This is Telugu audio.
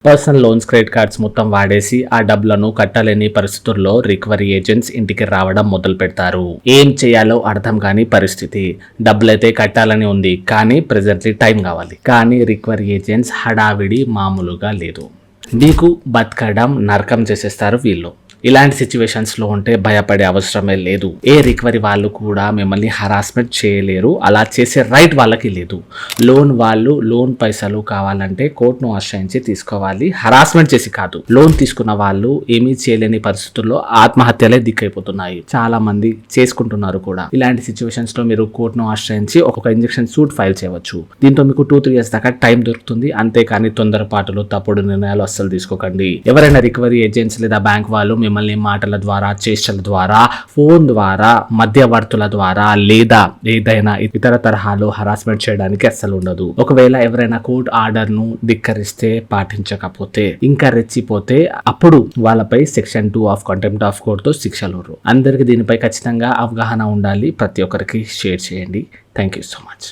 పర్సనల్ లోన్స్, క్రెడిట్ కార్డ్స్ మొత్తం వాడేసి ఆ డబ్బులను కట్టలేని పరిస్థితుల్లో రికవరీ ఏజెంట్స్ ఇంటికి రావడం మొదలు పెడతారు. ఏం చేయాలో అర్థం కాని పరిస్థితి. డబ్బులైతే కట్టాలని ఉంది, కానీ ప్రెజెంట్లీ టైం కావాలి. కానీ రికవరీ ఏజెంట్స్ హడావిడి మామూలుగా లేదు. మీకు బతకడం నరకం చేసేస్తారు వీళ్ళు. ఇలాంటి సిచ్యువేషన్స్లో ఉంటే భయపడే అవసరమే లేదు. ఏ రికవరీ వాళ్ళు కూడా మిమ్మల్ని హరాస్మెంట్ చేయలేరు. అలా చేసే రైట్ వాళ్ళకి లేదు. లోన్ వాళ్ళు లోన్ పైసలు కావాలంటే కోర్టును ఆశ్రయించి తీసుకోవాలి, హరాస్మెంట్ చేసి కాదు. లోన్ తీసుకున్న వాళ్ళు ఏమీ చేయలేని పరిస్థితుల్లో ఆత్మహత్యలే దిక్కైపోతున్నాయి. చాలా మంది చేసుకుంటున్నారు కూడా. ఇలాంటి సిచ్యువేషన్స్ లో మీరు కోర్టును ఆశ్రయించి ఒక ఇంజెక్షన్ సూట్ ఫైల్ చేయవచ్చు. దీంతో మీకు 2-3 years దాకా టైం దొరుకుతుంది. అంతేకాని తొందరపాటులు, తప్పుడు నిర్ణయాలు అస్సలు తీసుకోకండి. ఎవరైనా రికవరీ ఏజెంట్స్ లేదా బ్యాంక్ వాళ్ళు మిమ్మల్ని మాటల ద్వారా, చేష్టల ద్వారా, ఫోన్ ద్వారా, మధ్యవర్తుల ద్వారా లేదా ఏదైనా ఇతర తరహాలో హరాస్మెంట్ చేయడానికి అస్సలు ఉండదు. ఒకవేళ ఎవరైనా కోర్టు ఆర్డర్ ను ధిక్కరిస్తే, పాటించకపోతే, ఇంకా రెచ్చిపోతే అప్పుడు వాళ్ళపై section 2 of contempt of court తో శిక్షలు. అందరికి దీనిపై ఖచ్చితంగా అవగాహన ఉండాలి. ప్రతి ఒక్కరికి షేర్ చేయండి. Thank you so much.